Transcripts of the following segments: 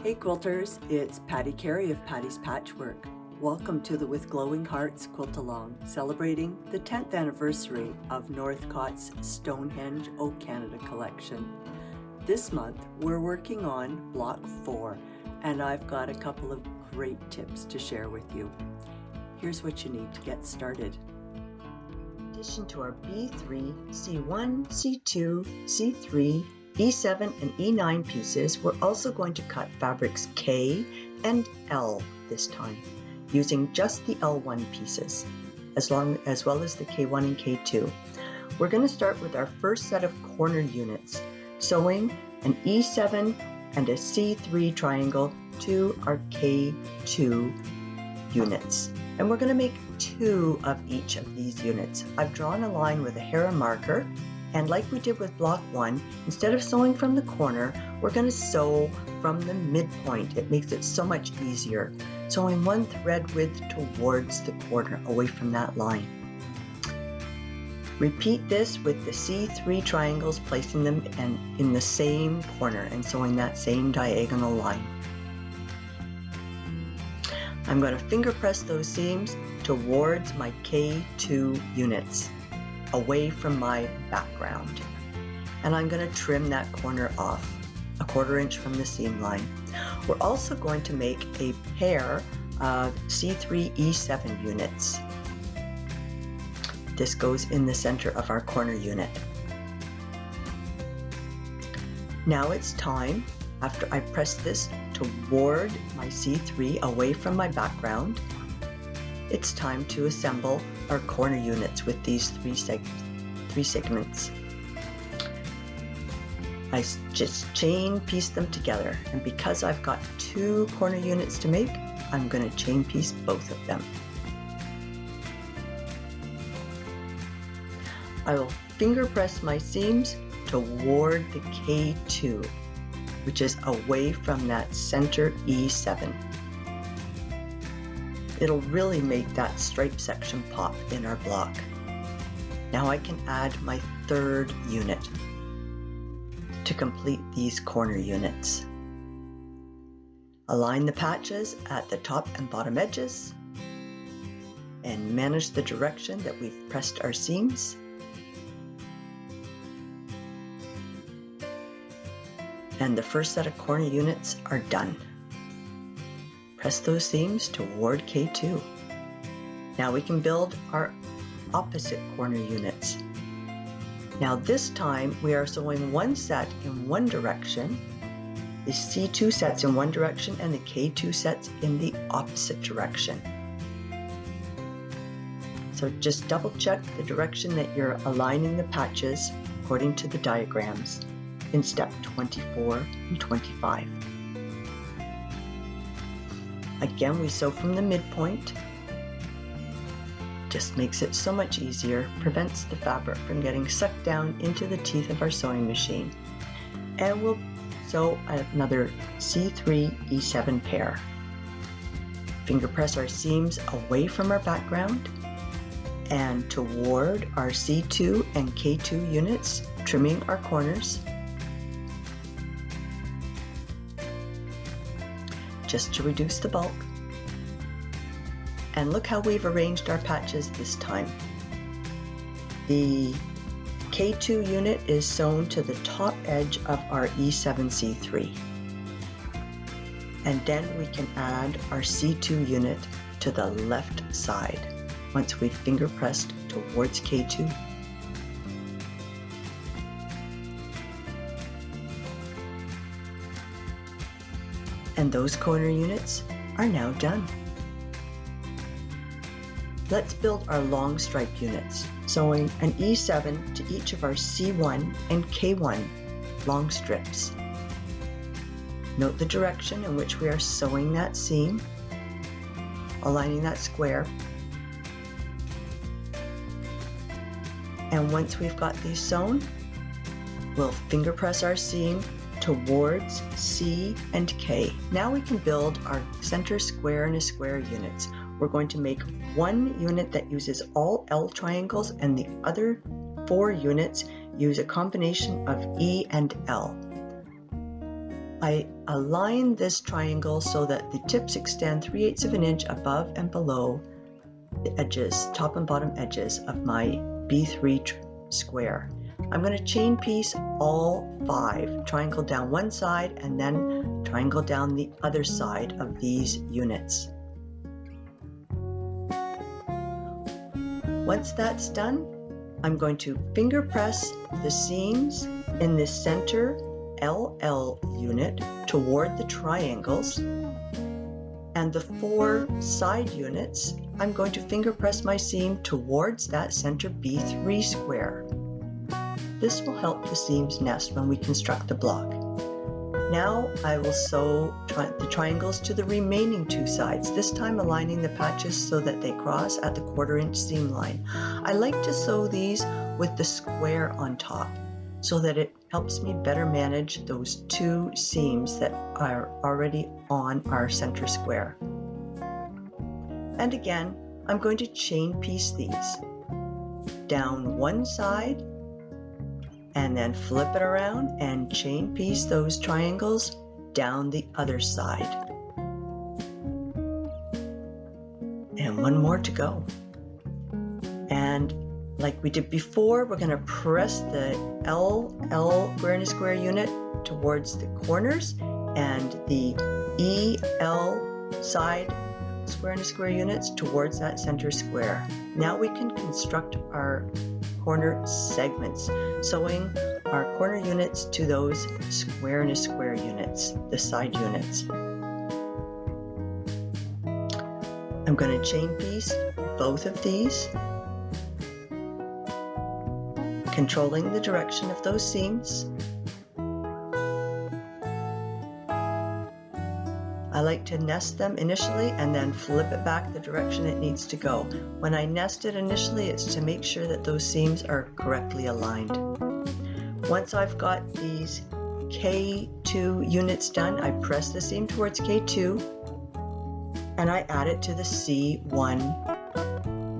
Hey quilters, it's Patti Carey of Patti's Patchwork. Welcome to the With Glowing Hearts Quilt-Along, celebrating the 10th anniversary of Northcott's Stonehenge O Canada collection. This month we're working on Block 4 and I've got a couple of great tips to share with you. Here's what you need to get started. In addition to our B3, C1, C2, C3, E7 and E9 pieces, we're also going to cut fabrics K and L this time, using just the L1 pieces, as well as the K1 and K2. We're going to start with our first set of corner units, sewing an E7 and a C3 triangle to our K2 units. And we're going to make 2 of each of these units. I've drawn a line with a Hera marker, and like we did with block 1, instead of sewing from the corner, we're going to sew from the midpoint. It makes it so much easier. Sewing one thread width towards the corner, away from that line. Repeat this with the C3 triangles, placing them in the same corner and sewing that same diagonal line. I'm going to finger press those seams towards my K2 units, away from my background. And I'm going to trim that corner off, 1/4 inch from the seam line. We're also going to make a pair of C3 E7 units. This goes in the center of our corner unit. Now it's time, after I press this toward my C3 away from my background, it's time to assemble our corner units with these three segments. I just chain piece them together, and because I've got 2 corner units to make, I'm going to chain piece both of them. I will finger press my seams toward the K2, which is away from that center E7. It'll really make that stripe section pop in our block. Now I can add my 3rd unit to complete these corner units. Align the patches at the top and bottom edges and manage the direction that we've pressed our seams. And the first set of corner units are done. Press those seams toward K2. Now we can build our opposite corner units. Now this time we are sewing one set in one direction, the C2 sets in one direction, and the K2 sets in the opposite direction. So just double check the direction that you're aligning the patches according to the diagrams in step 24 and 25. Again, we sew from the midpoint. Just makes it so much easier, prevents the fabric from getting sucked down into the teeth of our sewing machine. And we'll sew another C3 E7 pair. Finger press our seams away from our background and toward our C2 and K2 units, trimming our corners, just to reduce the bulk. And look how we've arranged our patches this time. The K2 unit is sewn to the top edge of our E7C3. And then we can add our C2 unit to the left side once we've finger pressed towards K2. And those corner units are now done. Let's build our long stripe units, sewing an E7 to each of our C1 and K1 long strips. Note the direction in which we are sewing that seam, aligning that square. And once we've got these sewn, we'll finger press our seam towards C and K. Now we can build our center square and a square units. We're going to make one unit that uses all L triangles, and the other 4 units use a combination of E and L. I align this triangle so that the tips extend 3/8 of an inch above and below the edges, top and bottom edges of my B3 square. I'm going to chain piece all 5, triangle down one side and then triangle down the other side of these units. Once that's done, I'm going to finger press the seams in the center LL unit toward the triangles, and the 4 side units, I'm going to finger press my seam towards that center B3 square. This will help the seams nest when we construct the block. Now I will sew the triangles to the remaining 2 sides, this time aligning the patches so that they cross at the 1/4 inch seam line. I like to sew these with the square on top so that it helps me better manage those 2 seams that are already on our center square. And again, I'm going to chain piece these down one side and then flip it around and chain piece those triangles down the other side. And one more to go. And like we did before, we're going to press the LL square and a square unit towards the corners and the EL side square and a square units towards that center square. Now we can construct our corner segments, sewing our corner units to those square and a square units, the side units. I'm going to chain piece both of these, controlling the direction of those seams. I like to nest them initially and then flip it back the direction it needs to go. When I nest it initially, it's to make sure that those seams are correctly aligned. Once I've got these K2 units done, I press the seam towards K2 and I add it to the C1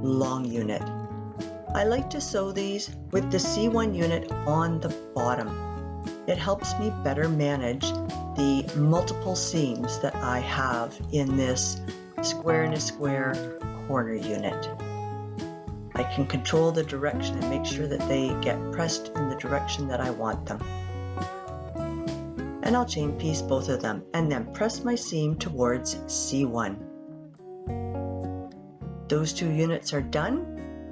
long unit. I like to sew these with the C1 unit on the bottom. It helps me better manage the multiple seams that I have in this square and a square corner unit. I can control the direction and make sure that they get pressed in the direction that I want them. And I'll chain piece both of them and then press my seam towards C1. Those 2 units are done,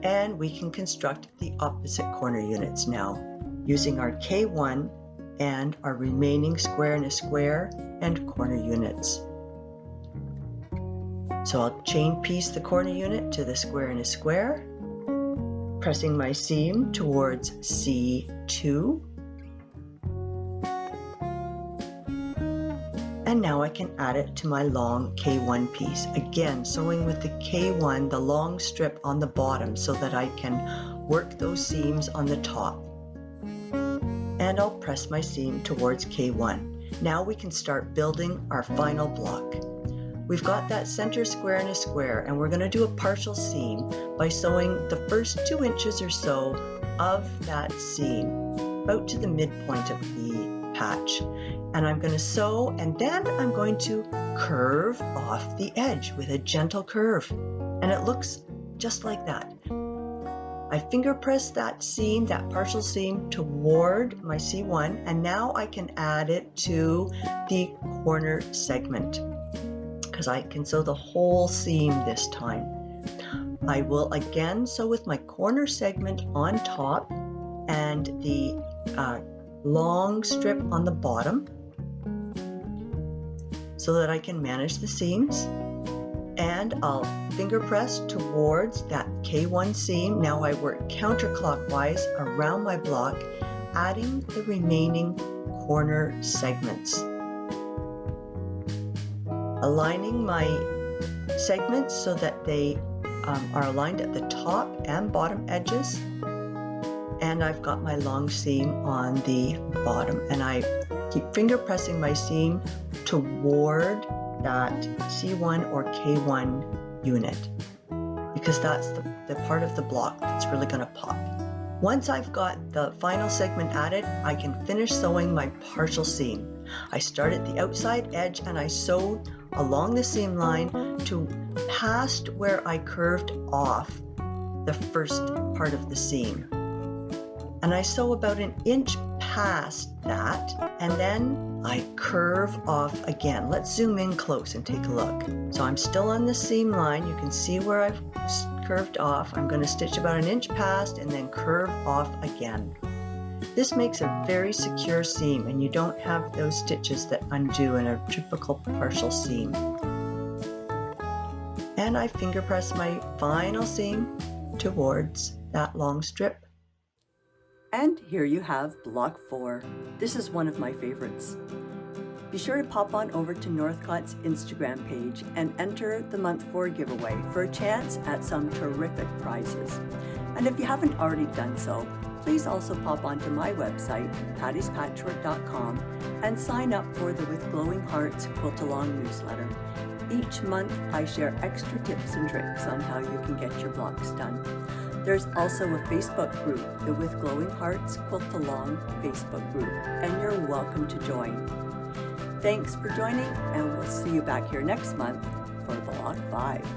and we can construct the opposite corner units now using our K1 and our remaining square and a square and corner units. So I'll chain piece the corner unit to the square and a square, pressing my seam towards C2. And now I can add it to my long K1 piece. Again, sewing with the K1, the long strip on the bottom so that I can work those seams on the top. And I'll press my seam towards K1. Now we can start building our final block. We've got that center square and a square, and we're going to do a partial seam by sewing the first 2 inches or so of that seam, about to the midpoint of the patch. And I'm going to sew, and then I'm going to curve off the edge with a gentle curve. And it looks just like that. I finger press that seam, that partial seam, toward my C1, and now I can add it to the corner segment because I can sew the whole seam this time. I will again sew with my corner segment on top and the long strip on the bottom so that I can manage the seams. And I'll finger press towards that K1 seam. Now I work counterclockwise around my block, adding the remaining corner segments. Aligning my segments so that they are aligned at the top and bottom edges. And I've got my long seam on the bottom. And I keep finger pressing my seam toward that C1 or K1 unit because that's the part of the block that's really going to pop. Once I've got the final segment added, I can finish sewing my partial seam. I start at the outside edge and I sew along the seam line to past where I curved off the first part of the seam. And I sew about an inch past that, and then I curve off again. Let's zoom in close and take a look. So I'm still on the seam line. You can see where I've curved off. I'm going to stitch about an inch past and then curve off again. This makes a very secure seam, and you don't have those stitches that undo in a typical partial seam. And I finger press my final seam towards that long strip. And here you have block 4. This is one of my favorites. Be sure to pop on over to Northcott's Instagram page and enter the month 4 giveaway for a chance at some terrific prizes. And if you haven't already done so, please also pop onto my website, pattispatchwork.com, and sign up for the With Glowing Hearts Quilt-Along newsletter. Each month I share extra tips and tricks on how you can get your blocks done. There's also a Facebook group, the With Glowing Hearts Quilt-Along Facebook group, and you're welcome to join. Thanks for joining, and we'll see you back here next month for Block 5.